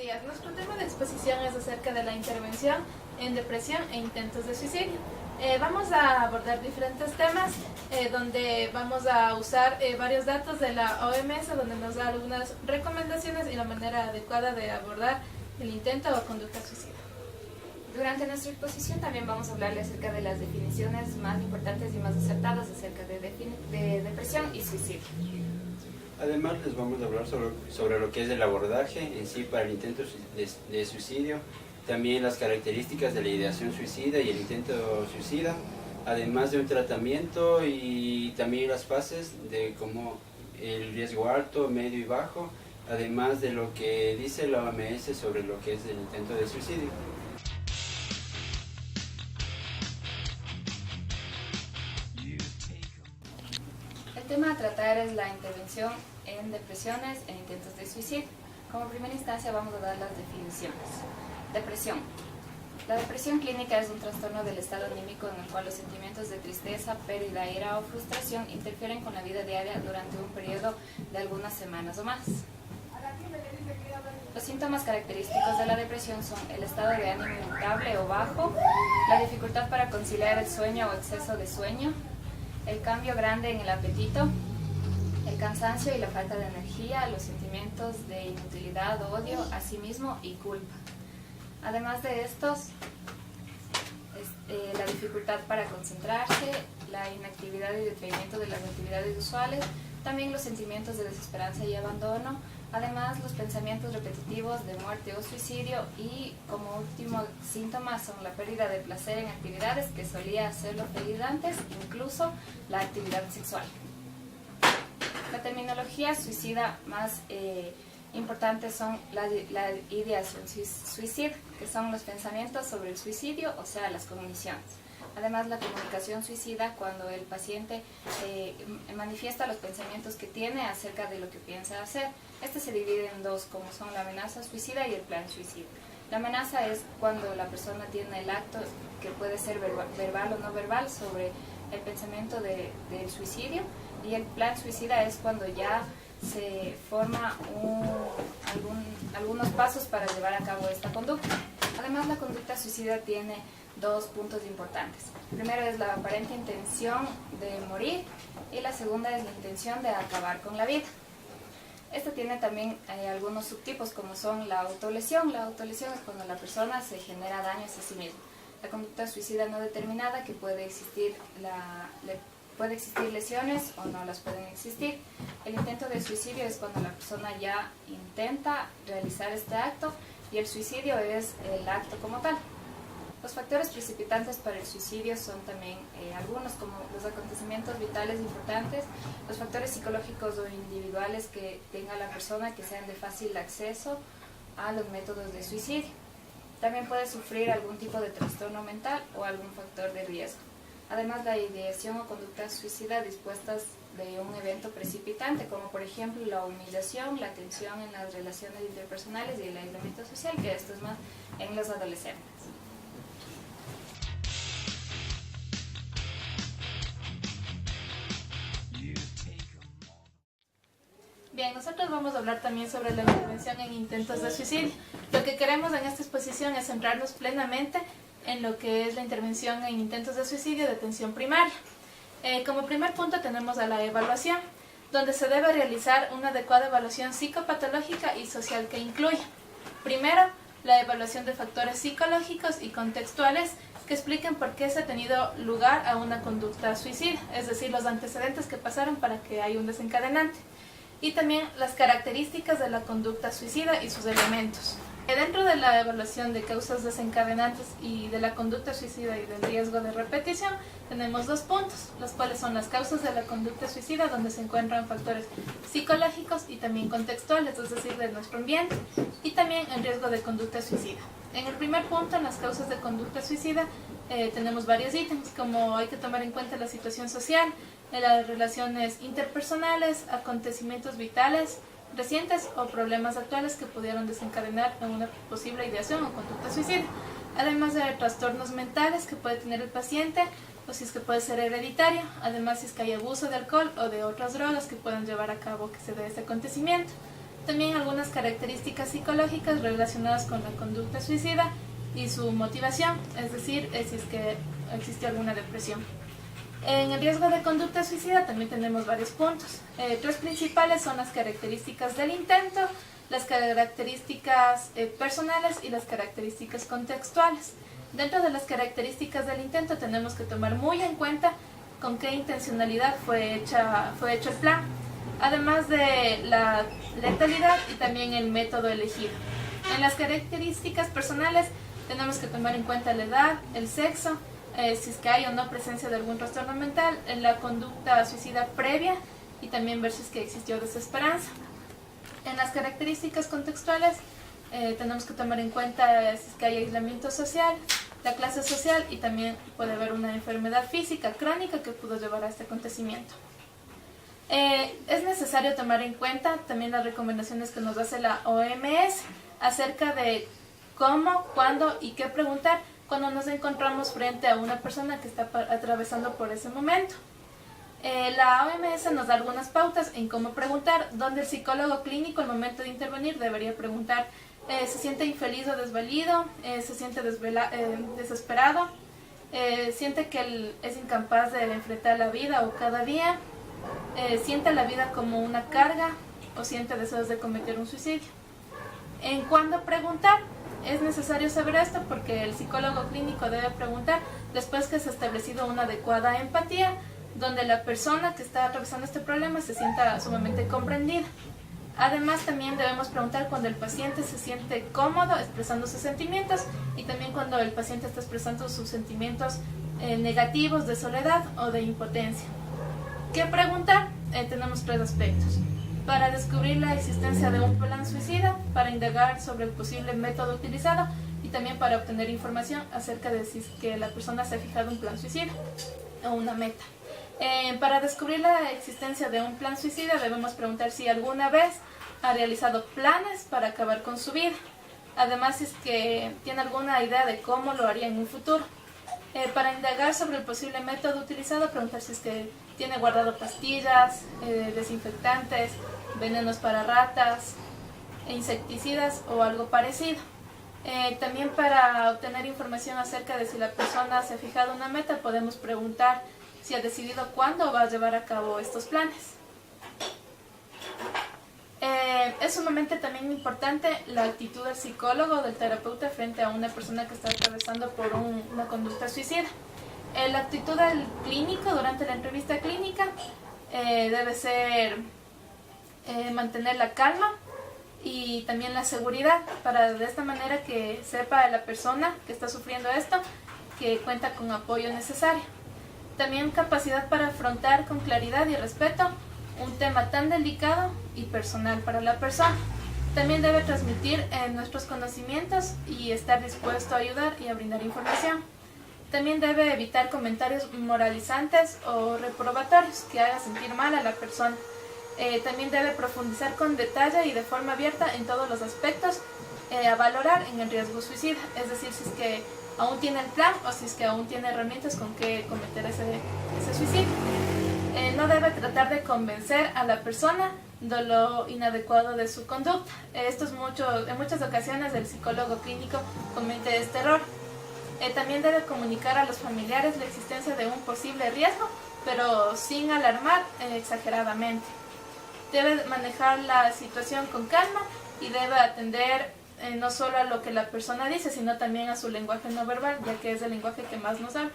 días. Nuestro tema de exposición es acerca de la intervención en depresión e intentos de suicidio. Vamos a abordar diferentes temas donde vamos a usar varios datos de la OMS, donde nos da algunas recomendaciones y la manera adecuada de abordar el intento o conducta suicida. Durante nuestra exposición también vamos a hablarle acerca de las definiciones más importantes y más acertadas acerca de depresión y suicidio. Además les vamos a hablar sobre lo que es el abordaje en sí para el intento de suicidio, también las características de la ideación suicida y el intento suicida, además de un tratamiento y también las fases de como el riesgo alto, medio y bajo, además de lo que dice la OMS sobre lo que es el intento de suicidio. El tema a tratar es la intervención en depresiones e intentos de suicidio. Como primera instancia vamos a dar las definiciones. Depresión. La depresión clínica es un trastorno del estado anímico en el cual los sentimientos de tristeza, pérdida, ira o frustración interfieren con la vida diaria durante un periodo de algunas semanas o más. Los síntomas característicos de la depresión son el estado de ánimo irritable o bajo, la dificultad para conciliar el sueño o exceso de sueño, el cambio grande en el apetito, el cansancio y la falta de energía, los sentimientos de inutilidad, odio a sí mismo y culpa. Además de estos, la dificultad para concentrarse, la inactividad y decaimiento de las actividades usuales, también los sentimientos de desesperanza y abandono, además los pensamientos repetitivos de muerte o suicidio y como último síntoma son la pérdida de placer en actividades que solía hacerlo feliz antes, incluso la actividad sexual. La terminología suicida más importante son la ideación suicida, que son los pensamientos sobre el suicidio, o sea, las cogniciones. Además, la comunicación suicida, cuando el paciente manifiesta los pensamientos que tiene acerca de lo que piensa hacer. Este se divide en dos, como son la amenaza suicida y el plan suicida. La amenaza es cuando la persona tiene el acto, que puede ser verbal o no verbal, sobre el pensamiento del suicidio, y el plan suicida es cuando ya se forma algunos pasos para llevar a cabo esta conducta. Además, la conducta suicida tiene dos puntos importantes. Primero es la aparente intención de morir y la segunda es la intención de acabar con la vida. Esta tiene también algunos subtipos como son la autolesión. La autolesión es cuando la persona se genera daños a sí misma. La conducta suicida no determinada, que puede existir lesiones o no las pueden existir. El intento de suicidio es cuando la persona ya intenta realizar este acto y el suicidio es el acto como tal. Los factores precipitantes para el suicidio son también algunos, como los acontecimientos vitales importantes, los factores psicológicos o individuales que tenga la persona que sean de fácil acceso a los métodos de suicidio. También puede sufrir algún tipo de trastorno mental o algún factor de riesgo. Además, la ideación o conducta suicida dispuestas de un evento precipitante, como por ejemplo la humillación, la tensión en las relaciones interpersonales y el aislamiento social, que esto es más en los adolescentes. Bien, nosotros vamos a hablar también sobre la intervención en intentos de suicidio. Lo que queremos en esta exposición es centrarnos plenamente en lo que es la intervención en intentos de suicidio de atención primaria. Como primer punto tenemos a la evaluación, donde se debe realizar una adecuada evaluación psicopatológica y social que incluya, primero, la evaluación de factores psicológicos y contextuales que expliquen por qué se ha tenido lugar a una conducta suicida, es decir, los antecedentes que pasaron para que haya un desencadenante, y también las características de la conducta suicida y sus elementos. Dentro de la evaluación de causas desencadenantes y de la conducta suicida y del riesgo de repetición, tenemos dos puntos, los cuales son las causas de la conducta suicida, donde se encuentran factores psicológicos y también contextuales, es decir, de nuestro ambiente, y también el riesgo de conducta suicida. En el primer punto, en las causas de conducta suicida, tenemos varios ítems, como hay que tomar en cuenta la situación social, las relaciones interpersonales, acontecimientos vitales recientes o problemas actuales que pudieron desencadenar en una posible ideación o conducta suicida, además de trastornos mentales que puede tener el paciente o si es que puede ser hereditario, además si es que hay abuso de alcohol o de otras drogas que puedan llevar a cabo que se dé este acontecimiento. También algunas características psicológicas relacionadas con la conducta suicida y su motivación, es decir, si es que existe alguna depresión. En el riesgo de conducta suicida también tenemos varios puntos. Tres principales son las características del intento, las características personales y las características contextuales. Dentro de las características del intento tenemos que tomar muy en cuenta con qué intencionalidad fue hecho el plan, además de la letalidad y también el método elegido. En las características personales tenemos que tomar en cuenta la edad, el sexo, si es que hay o no presencia de algún trastorno mental, en la conducta suicida previa y también ver si es que existió desesperanza. En las características contextuales tenemos que tomar en cuenta si es que hay aislamiento social, la clase social y también puede haber una enfermedad física crónica que pudo llevar a este acontecimiento. Es necesario tomar en cuenta también las recomendaciones que nos hace la OMS acerca de cómo, cuándo y qué preguntar cuando nos encontramos frente a una persona que está atravesando por ese momento. La OMS nos da algunas pautas en cómo preguntar, donde el psicólogo clínico al momento de intervenir debería preguntar: ¿se siente infeliz o desvalido? ¿Se siente desesperado? ¿Siente que es incapaz de enfrentar la vida o cada día? ¿Siente la vida como una carga o siente deseos de cometer un suicidio? En cuándo preguntar, es necesario saber esto porque el psicólogo clínico debe preguntar después que se ha establecido una adecuada empatía, donde la persona que está atravesando este problema se sienta sumamente comprendida. Además, también debemos preguntar cuando el paciente se siente cómodo expresando sus sentimientos y también cuando el paciente está expresando sus sentimientos negativos de soledad o de impotencia. ¿Qué preguntar? Tenemos tres aspectos. Para descubrir la existencia de un plan suicida, para indagar sobre el posible método utilizado y también para obtener información acerca de si es que la persona se ha fijado un plan suicida o una meta. Para descubrir la existencia de un plan suicida debemos preguntar si alguna vez ha realizado planes para acabar con su vida. Además, si es que tiene alguna idea de cómo lo haría en un futuro. Para indagar sobre el posible método utilizado, preguntar si es que tiene guardado pastillas, desinfectantes, venenos para ratas, insecticidas o algo parecido. También para obtener información acerca de si la persona se ha fijado una meta, podemos preguntar si ha decidido cuándo va a llevar a cabo estos planes. Es sumamente también importante la actitud del psicólogo o del terapeuta frente a una persona que está atravesando por una conducta suicida. La actitud del clínico durante la entrevista clínica debe ser mantener la calma y también la seguridad, para de esta manera que sepa la persona que está sufriendo esto que cuenta con apoyo necesario. También capacidad para afrontar con claridad y respeto un tema tan delicado y personal para la persona. También debe transmitir nuestros conocimientos y estar dispuesto a ayudar y a brindar información. También debe evitar comentarios moralizantes o reprobatorios que hagan sentir mal a la persona. También debe profundizar con detalle y de forma abierta en todos los aspectos a valorar en el riesgo suicida, es decir, si es que aún tiene el plan o si es que aún tiene herramientas con que cometer ese suicidio. No debe tratar de convencer a la persona de lo inadecuado de su conducta. En muchas ocasiones el psicólogo clínico comete este error. También debe comunicar a los familiares la existencia de un posible riesgo, pero sin alarmar exageradamente. Debe manejar la situación con calma y debe atender no solo a lo que la persona dice, sino también a su lenguaje no verbal, ya que es el lenguaje que más nos habla.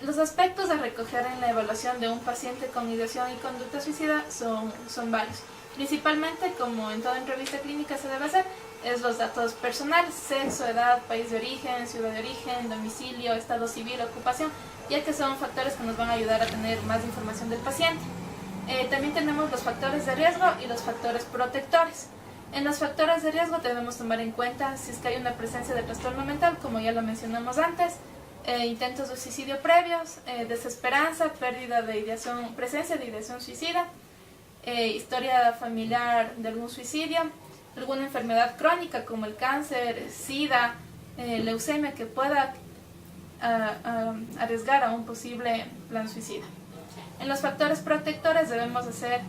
Los aspectos a recoger en la evaluación de un paciente con ideación y conducta suicida son varios. Principalmente, como en toda entrevista clínica se debe hacer, es los datos personales: sexo, edad, país de origen, ciudad de origen, domicilio, estado civil, ocupación, ya que son factores que nos van a ayudar a tener más información del paciente. También tenemos los factores de riesgo y los factores protectores. En los factores de riesgo debemos tomar en cuenta si es que hay una presencia de trastorno mental, como ya lo mencionamos antes, intentos de suicidio previos, desesperanza, pérdida de ideación, presencia de ideación suicida, historia familiar de algún suicidio, alguna enfermedad crónica como el cáncer, SIDA, leucemia, que pueda arriesgar a un posible plan suicida. En los factores protectores debemos hacer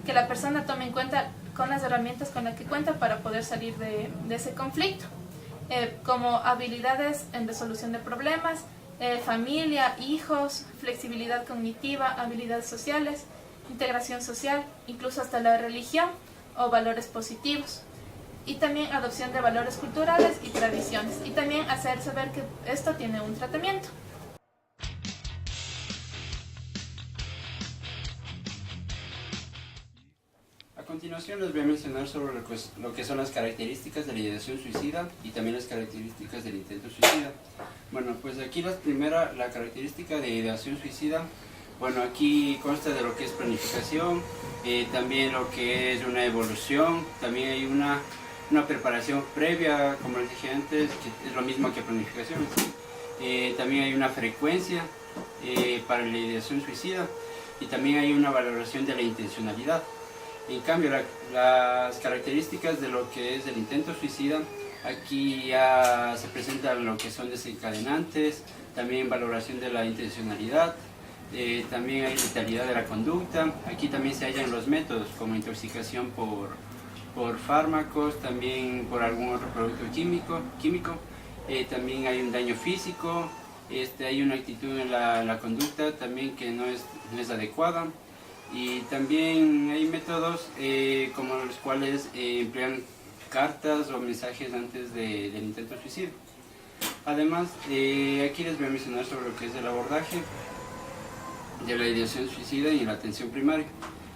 que la persona tome en cuenta con las herramientas con las que cuenta para poder salir de ese conflicto, como habilidades en resolución de problemas, familia, hijos, flexibilidad cognitiva, habilidades sociales, integración social, incluso hasta la religión o valores positivos. Y también adopción de valores culturales y tradiciones. Y también hacer saber que esto tiene un tratamiento. A continuación les voy a mencionar sobre lo que son las características de la ideación suicida y también las características del intento suicida. Bueno, pues aquí la característica de ideación suicida, bueno, aquí consta de lo que es planificación, también lo que es una evolución, también hay una preparación previa, como les dije antes, que es lo mismo que planificación. También hay una frecuencia para la ideación suicida y también hay una valoración de la intencionalidad. En cambio, las características de lo que es el intento suicida, aquí ya se presentan lo que son desencadenantes, también valoración de la intencionalidad, también hay letalidad de la conducta. Aquí también se hallan los métodos como intoxicación por fármacos, también por algún otro producto químico. También hay un daño físico, hay una actitud en la conducta también que no es adecuada. Y también hay métodos como los cuales emplean cartas o mensajes antes del intento de suicidio. Además, aquí les voy a mencionar sobre lo que es el abordaje de la ideación suicida y la atención primaria.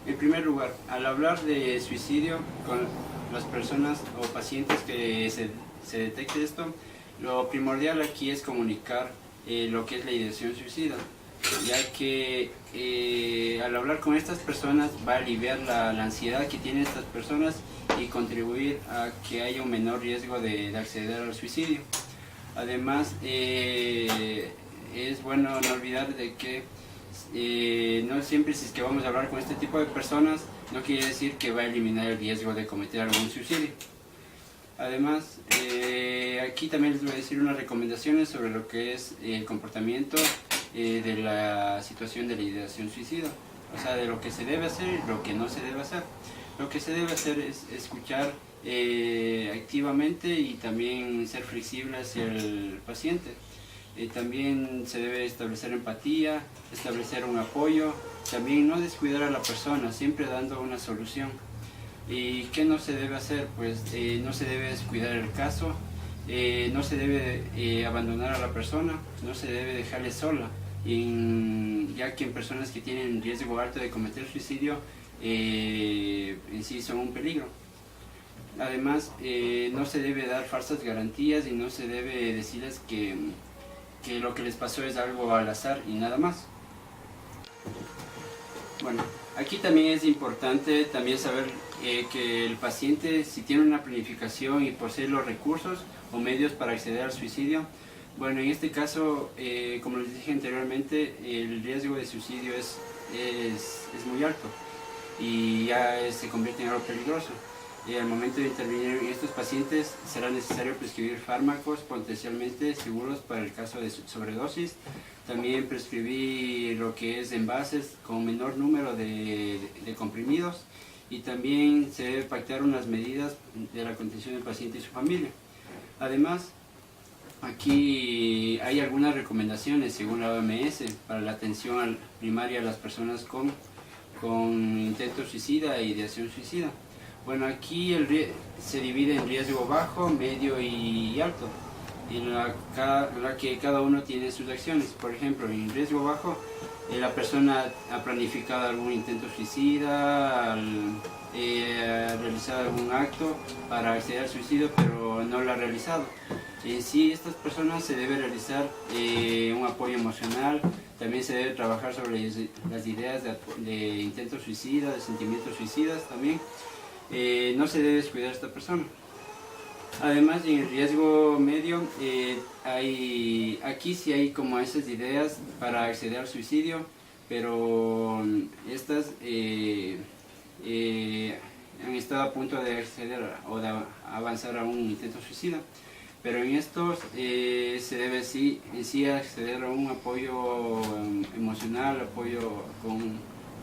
En primer lugar, al hablar de suicidio con las personas o pacientes que se detecte esto, lo primordial aquí es comunicar lo que es la ideación suicida, ya que al hablar con estas personas va a aliviar la ansiedad que tienen estas personas y contribuir a que haya un menor riesgo de acceder al suicidio. Además, es bueno no olvidar de que no siempre si es que vamos a hablar con este tipo de personas no quiere decir que va a eliminar el riesgo de cometer algún suicidio. Además, aquí también les voy a decir unas recomendaciones sobre lo que es el comportamiento de la situación de la ideación suicida, o sea, de lo que se debe hacer y lo que no se debe hacer. Lo que se debe hacer es escuchar activamente y también ser flexible hacia el paciente. También se debe establecer empatía, establecer un apoyo, también no descuidar a la persona, siempre dando una solución. ¿Y qué no se debe hacer? Pues no se debe descuidar el caso, no se debe abandonar a la persona, no se debe dejarle sola, ya que en personas que tienen riesgo alto de cometer suicidio en sí son un peligro. Además, no se debe dar falsas garantías y no se debe decirles que lo que les pasó es algo al azar y nada más. Bueno, aquí también es importante también saber que el paciente, si tiene una planificación y posee los recursos o medios para acceder al suicidio, bueno, en este caso, como les dije anteriormente, el riesgo de suicidio es muy alto y ya se convierte en algo peligroso. Al momento de intervenir en estos pacientes será necesario prescribir fármacos potencialmente seguros para el caso de sobredosis. También prescribir lo que es envases con menor número de comprimidos y también se debe pactar unas medidas de la contención del paciente y su familia. Además, aquí hay algunas recomendaciones según la OMS para la atención primaria a las personas con intento suicida e ideación suicida. Bueno, aquí se divide en riesgo bajo, medio y alto, en la que cada uno tiene sus acciones. Por ejemplo, en riesgo bajo, la persona ha planificado algún intento suicida, ha realizado algún acto para acceder al suicidio, pero no lo ha realizado. En sí, estas personas se debe realizar un apoyo emocional, también se debe trabajar sobre las ideas de intentos suicidas, de sentimientos suicidas también. No se debe descuidar a esta persona. Además, en el riesgo medio, aquí sí hay como esas ideas para acceder al suicidio, pero estas han estado a punto de acceder o de avanzar a un intento suicida. pero en estos se debe sí acceder a un apoyo emocional, apoyo con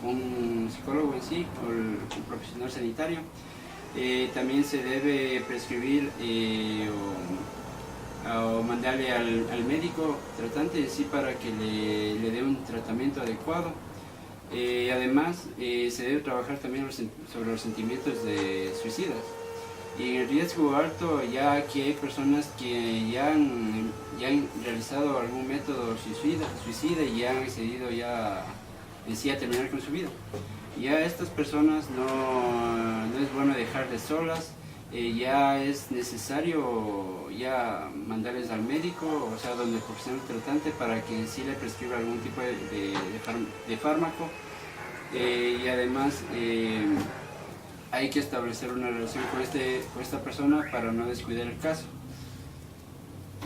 un psicólogo en sí, o un profesional sanitario. También se debe prescribir o mandarle al médico tratante en sí para que le dé un tratamiento adecuado. Además, se debe trabajar también sobre los sentimientos de suicidas. Y en el riesgo alto, ya aquí hay personas que ya han realizado algún método suicida y ya han decidido ya en sí a terminar con su vida. Ya estas personas no es bueno dejarles solas, ya es necesario ya mandarles al médico, o sea, donde el profesional tratante, para que en sí le prescriba algún tipo de fármaco. Y además hay que establecer una relación con esta persona para no descuidar el caso.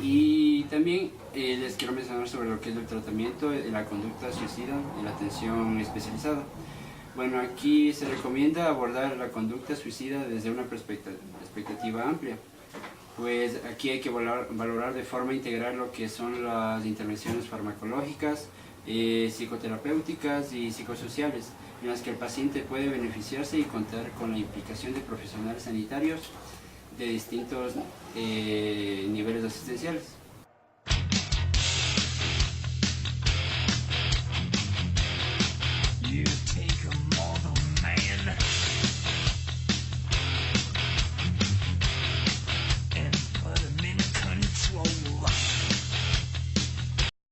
Y también les quiero mencionar sobre lo que es el tratamiento de la conducta suicida y la atención especializada. Bueno, aquí se recomienda abordar la conducta suicida desde una perspectiva amplia, pues aquí hay que valorar de forma integral lo que son las intervenciones farmacológicas, psicoterapéuticas y psicosociales, en las que el paciente puede beneficiarse y contar con la implicación de profesionales sanitarios de distintos niveles asistenciales.